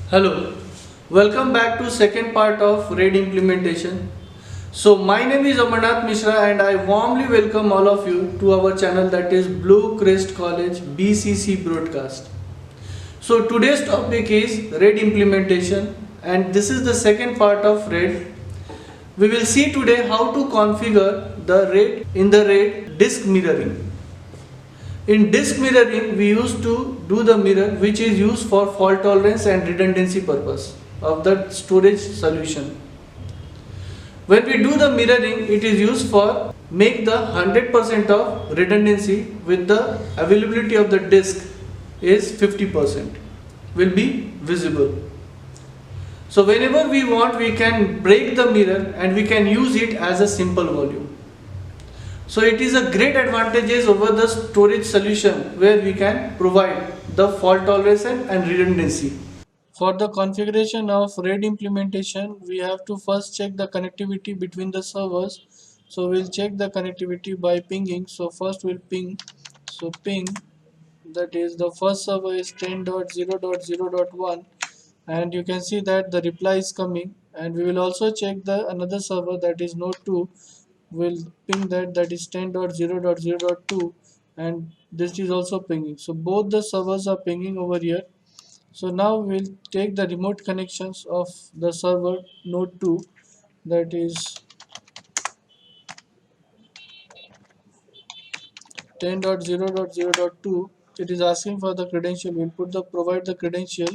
Hello, welcome back to second part of RAID implementation. So my name is Amarnath Mishra and I warmly welcome all of you to our channel that is Blue Crest College BCC broadcast. So today's topic is RAID implementation and this is the second part of RAID. We will see today how to configure the RAID in the RAID disk mirroring. In disk mirroring, we used to do the mirror which is used for fault tolerance and redundancy purpose of the storage solution. When we do the mirroring, it is used for make the 100% of redundancy with the availability of the disk is 50% will be visible. So whenever we want, we can break the mirror and we can use it as a simple volume. So it is a great advantages over the storage solution where we can provide the fault tolerance and redundancy. For the configuration of RAID implementation, we have to first check the connectivity between the servers. So we'll check the connectivity by pinging. So first we'll ping. So ping, that is the first server is 10.0.0.1 and you can see that the reply is coming, and we will also check the another server that is node 2. We'll ping that is 10.0.0.2 and this is also pinging. So both the servers are pinging over here. So now we'll take the remote connections of the server node 2, that is 10.0.0.2. It is asking for the credential. We'll provide the credential.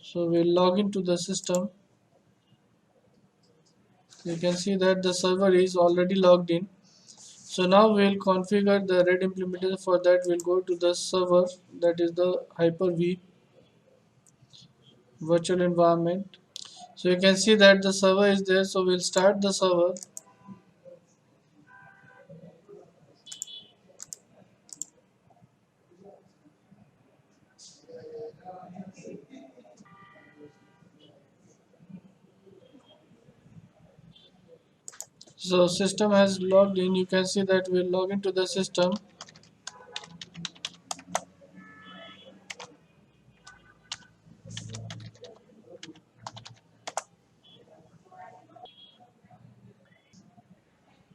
So we'll log into the system. You can see that the server is already logged in. So now we'll configure the RAID implementation. For that we'll go to the server, that is the Hyper-V virtual environment. So you can see that the server is there. So we'll start the server. So system has logged in. You can see that we'll log into the system.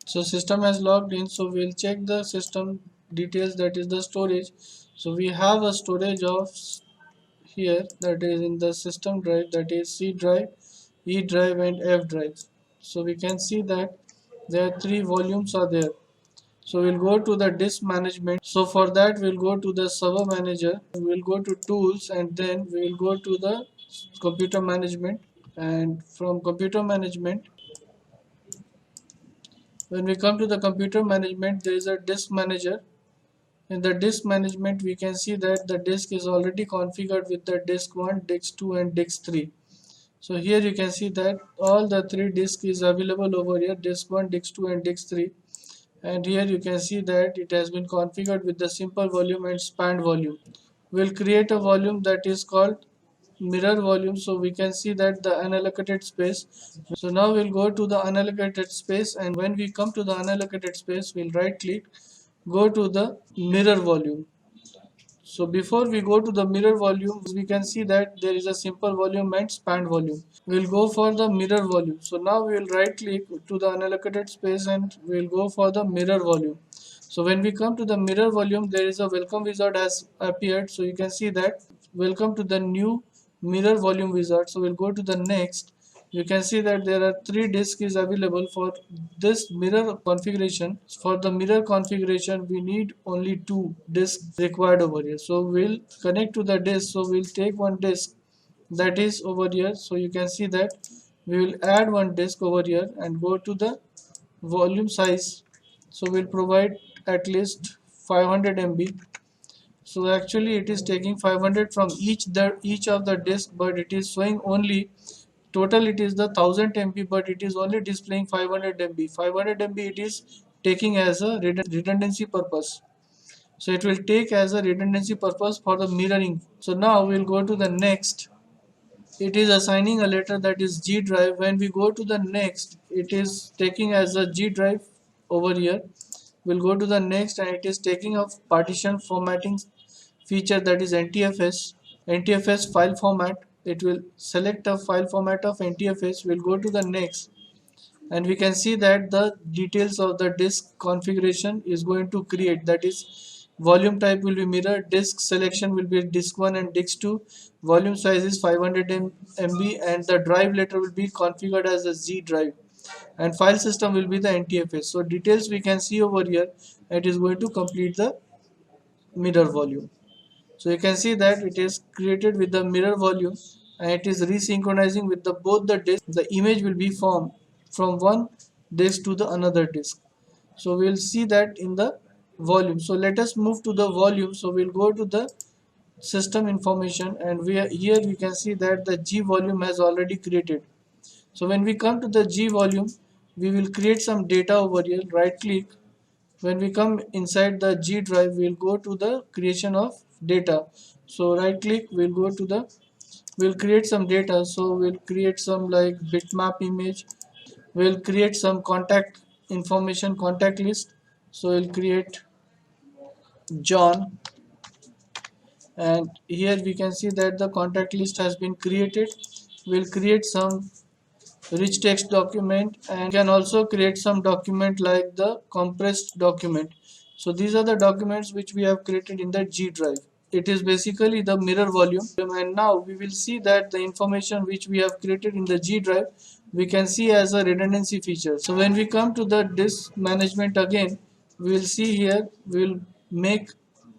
So system has logged in. So we'll check the system details, that is the storage. So we have a storage of here, that is in the system drive, that is C drive, E drive and F drive. So we can see that there are three volumes are there. So we'll go to the disk management. So for that we'll go to the server manager, we'll go to tools and then we'll go to the computer management, and from computer management, when we come to the computer management, there is a disk manager. In the disk management we can see that the disk is already configured with the disk 1, disk 2 and disk 3. So here you can see that all the three disks is available over here, disk 1, disk 2 and disk 3. And here you can see that it has been configured with the simple volume and spanned volume. We'll create a volume that is called mirror volume. So we can see that the unallocated space. So now we'll go to the unallocated space, and when we come to the unallocated space, we'll right click, go to the mirror volume. So before we go to the mirror volume, we can see that there is a simple volume and spanned volume. We'll go for the mirror volume. So now we will right click to the unallocated space and we'll go for the mirror volume. So when we come to the mirror volume, there is a welcome wizard has appeared. So you can see that welcome to the new mirror volume wizard. So we'll go to the next. You can see that there are three disks is available for this mirror configuration. For the mirror configuration, we need only two disks required over here. So we'll connect to the disk. So we'll take one disk that is over here. So you can see that we will add one disk over here and go to the volume size. So we'll provide at least 500 MB. So actually it is taking 500 from each of the disk, but it is showing only total it is the 1000 MB, but it is only displaying 500 MB. 500 MB it is taking as a redundancy purpose. So it will take as a redundancy purpose for the mirroring. So now we'll go to the next. It is assigning a letter that is G drive. When we go to the next, it is taking as a G drive over here. We'll go to the next and it is taking a partition formatting feature, that is NTFS file format. It will select a file format of NTFS. We'll go to the next, and we can see that the details of the disk configuration is going to create, that is volume type will be mirror, disk selection will be disk 1 and disk 2, volume size is 500 MB, and the drive later will be configured as a Z drive, and file system will be the NTFS. So details we can see over here. It is going to complete the mirror volume. So you can see that it is created with the mirror volume, and it is resynchronizing with the both the disks. The image will be formed from one disk to the another disk. So we'll see that in the volume. So let us move to the volume. So we'll go to the system information, and here we can see that the G volume has already created. So when we come to the G volume, we will create some data over here. Right click. When we come inside the G drive, we'll go to the creation of data. So right click, we'll create some data. So we'll create some like bitmap image. We'll create some contact information, contact list. So we'll create John, and here we can see that the contact list has been created. We'll create some rich text document, and can also create some document like the compressed document. So these are the documents which we have created in the G drive. It is basically the mirror volume, and now we will see that the information which we have created in the G drive we can see as a redundancy feature. So when we come to the disk management again, we will see here we will make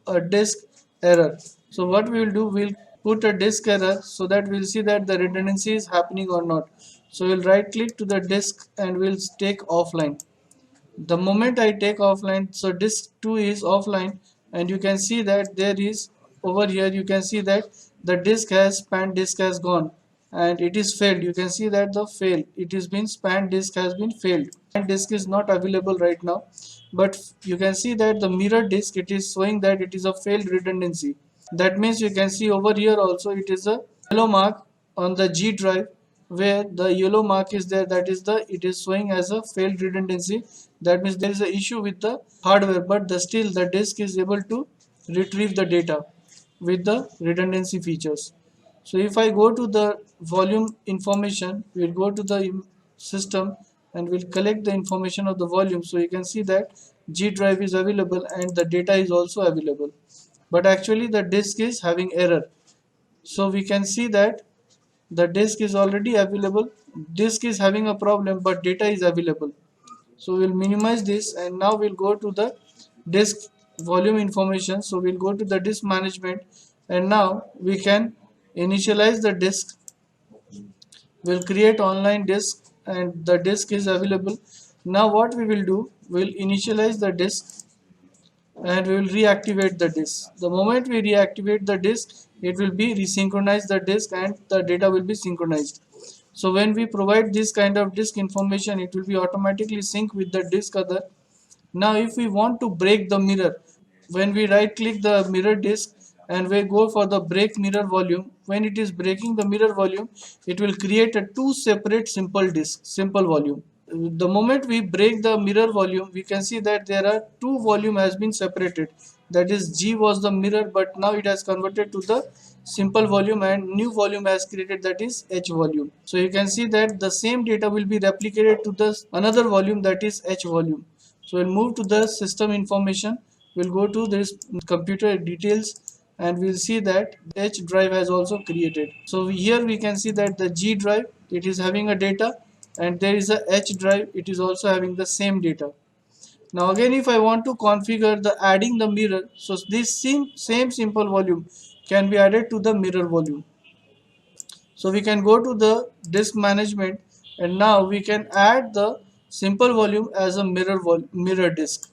a disk error. So what we will do, we'll put a disk error so that we'll see that the redundancy is happening or not. So we'll right click to the disk and we'll take offline. The moment I take offline, so disk 2 is offline, and you can see that there is over here, you can see that the disk has span disk has gone, and it is failed. You can see that the fail, it has been span disk has been failed, and disk is not available right now. But you can see that the mirror disk, it is showing that it is a failed redundancy. That means you can see over here also it is a yellow mark on the G drive, where the yellow mark is there, that is the it is showing as a failed redundancy. That means there is an issue with the hardware, but still the disk is able to retrieve the data with the redundancy features. So if I go to the volume information, we'll go to the system and we'll collect the information of the volume. So you can see that G drive is available and the data is also available, but actually the disk is having error. So we can see that the disk is already available, disk is having a problem, but data is available. So we'll minimize this, and now we'll go to the disk volume information. So we'll go to the disk management, and now we can initialize the disk. We'll create online disk, and the disk is available. Now what we will do, we'll initialize the disk and we will reactivate the disk. The moment we reactivate the disk, it will be resynchronize the disk and the data will be synchronized. So when we provide this kind of disk information, it will be automatically sync with the disk other. Now if we want to break the mirror, when we right click the mirror disk and we go for the break mirror volume, when it is breaking the mirror volume, it will create a two separate simple volume. The moment we break the mirror volume, we can see that there are two volume has been separated. That is G was the mirror, but now it has converted to the simple volume, and new volume has created, that is H volume. So you can see that the same data will be replicated to the another volume, that is H volume. So we'll move to the system information. We'll go to this computer details, and we'll see that H drive has also created. So here we can see that the G drive, it is having a data, and there is a H drive, it is also having the same data. Now again, if I want to configure the adding the mirror, so this same simple volume can be added to the mirror volume. So we can go to the disk management, and now we can add the simple volume as a mirror disk.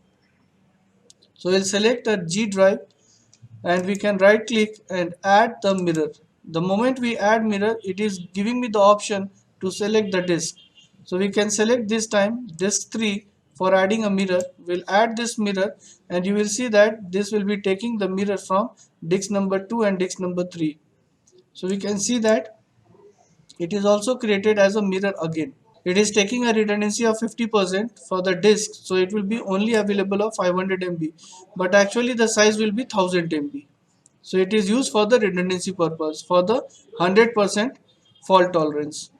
So we'll select a G drive, and we can right click and add the mirror. The moment we add mirror, it is giving me the option to select the disk. So we can select this time disk 3 for adding a mirror. We'll add this mirror, and you will see that this will be taking the mirror from disk number 2 and disk number 3. So we can see that it is also created as a mirror again. It is taking a redundancy of 50% for the disk, so it will be only available of 500 MB, but actually the size will be 1000 MB. So it is used for the redundancy purpose, for the 100% fault tolerance.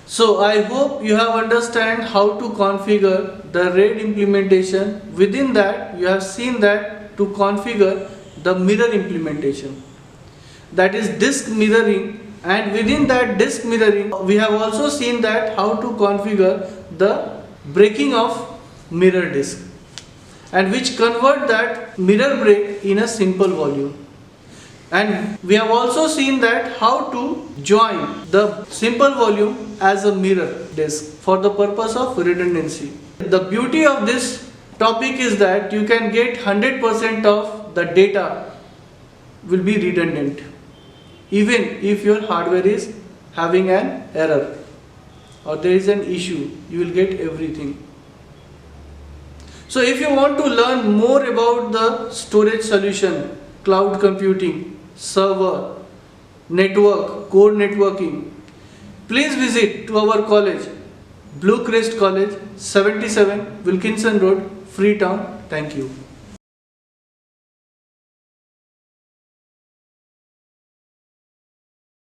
So I hope you have understand how to configure the RAID implementation. Within that you have seen that to configure the mirror implementation, that is disk mirroring, and within that disk mirroring we have also seen that how to configure the breaking of mirror disk, and which convert that mirror break in a simple volume. And we have also seen that how to join the simple volume as a mirror disk for the purpose of redundancy. The beauty of this topic is that you can get 100% of the data will be redundant, even if your hardware is having an error or there is an issue, you will get everything. So if you want to learn more about the storage solution, cloud computing, server, network, core networking, please visit to our college, Blue Crest College, 77 Wilkinson Road, Freetown. Thank you.